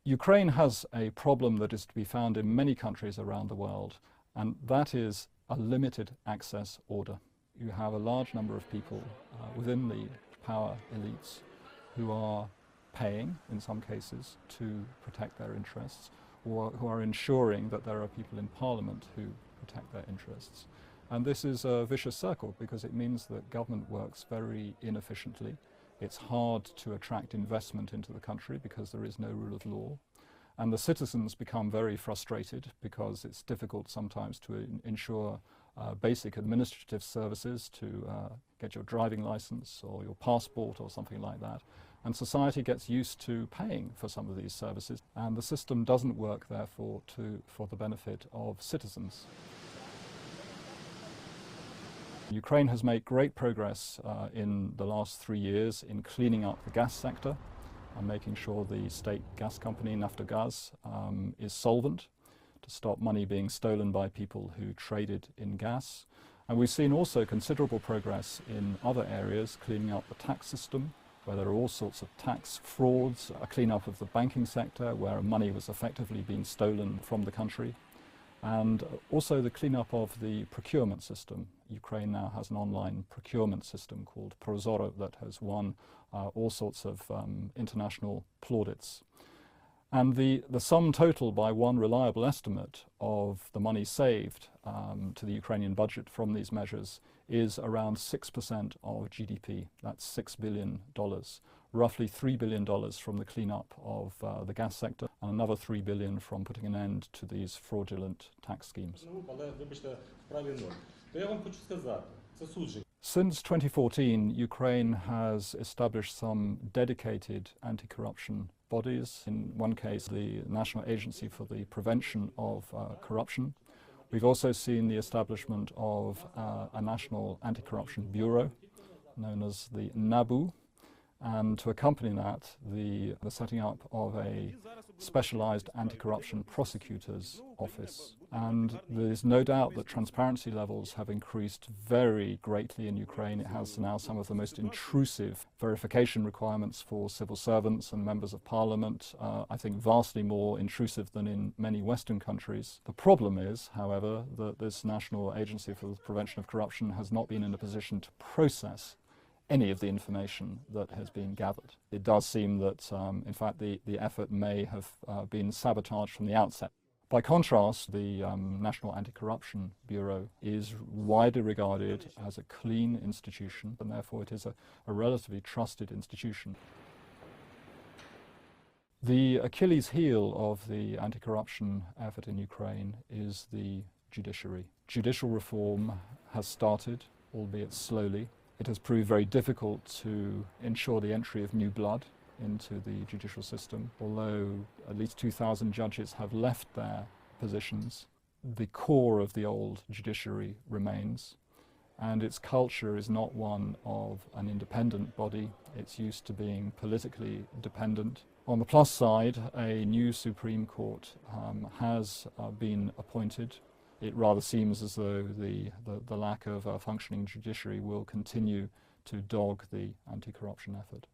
Ukraine has a problem that is to be found in many countries around the world, and that is a limited access order. You have a large number of people within the power elites who are paying, in some cases, to protect their interests, or who are ensuring that there are people in Parliament who protect their interests. And this is a vicious circle because it means that government works very inefficiently. It's hard to attract investment into the country because there is no rule of law. And the citizens become very frustrated because it's difficult sometimes to ensure basic administrative services, to get your driving license or your passport or something like that. And society gets used to paying for some of these services, and the system doesn't work, therefore, for the benefit of citizens. Ukraine has made great progress in the last 3 years in cleaning up the gas sector and making sure the state gas company, Naftogaz, is solvent to stop money being stolen by people who traded in gas. And we've seen also considerable progress in other areas, cleaning up the tax system, where there are all sorts of tax frauds, a clean-up of the banking sector, where money was effectively being stolen from the country, and also the clean-up of the procurement system. Ukraine now has an online procurement system called Prozoro that has won all sorts of international plaudits. And the sum total, by one reliable estimate, of the money saved to the Ukrainian budget from these measures is around 6% of GDP. That's $6 billion. Roughly $3 billion from the cleanup of the gas sector, and another $3 billion from putting an end to these fraudulent tax schemes. Since 2014, Ukraine has established some dedicated anti-corruption bodies. In one case, the National Agency for the Prevention of Corruption. We've also seen the establishment of a National Anti-Corruption Bureau, known as the NABU, and to accompany that, the setting up of a specialized anti-corruption prosecutor's office. And there's no doubt that transparency levels have increased very greatly in Ukraine. It has now some of the most intrusive verification requirements for civil servants and members of parliament, I think vastly more intrusive than in many Western countries. The problem is, however, that this National Agency for the Prevention of Corruption has not been in a position to process any of the information that has been gathered. It does seem that, in fact, the effort may have been sabotaged from the outset. By contrast, the National Anti-Corruption Bureau is widely regarded as a clean institution, and therefore it is a relatively trusted institution. The Achilles heel of the anti-corruption effort in Ukraine is the judiciary. Judicial reform has started, albeit slowly. It has proved very difficult to ensure the entry of new blood into the judicial system. Although at least 2,000 judges have left their positions, the core of the old judiciary remains, and its culture is not one of an independent body. It's used to being politically dependent. On the plus side, a new Supreme Court has been appointed. It rather seems as though the lack of a functioning judiciary will continue to dog the anti-corruption effort.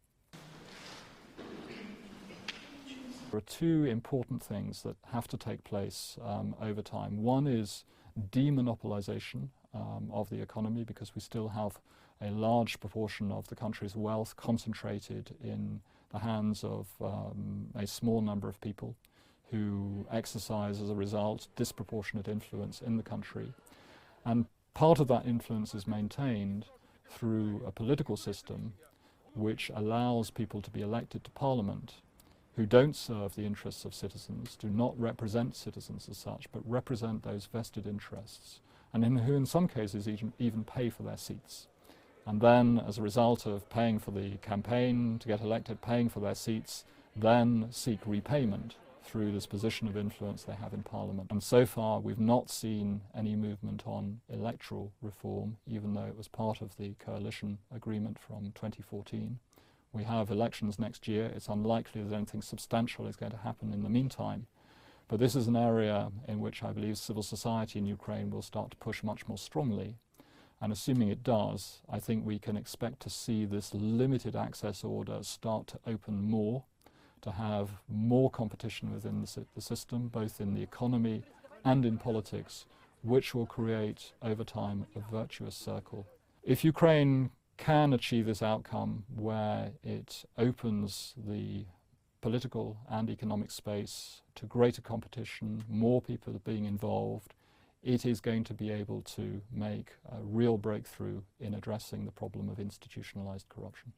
There are two important things that have to take place over time. One is demonopolization of the economy, because we still have a large proportion of the country's wealth concentrated in the hands of a small number of people who exercise, as a result, disproportionate influence in the country. And part of that influence is maintained through a political system which allows people to be elected to parliament who don't serve the interests of citizens, do not represent citizens as such, but represent those vested interests, and who in some cases even pay for their seats. And then, as a result of paying for the campaign to get elected, paying for their seats, then seek repayment through this position of influence they have in Parliament. And so far we've not seen any movement on electoral reform, even though it was part of the coalition agreement from 2014. We have elections next year. It's unlikely that anything substantial is going to happen in the meantime. But this is an area in which I believe civil society in Ukraine will start to push much more strongly. And assuming it does, I think we can expect to see this limited access order start to open more to have more competition within the system, both in the economy and in politics, which will create, over time, a virtuous circle. If Ukraine can achieve this outcome, where it opens the political and economic space to greater competition, more people being involved, it is going to be able to make a real breakthrough in addressing the problem of institutionalized corruption.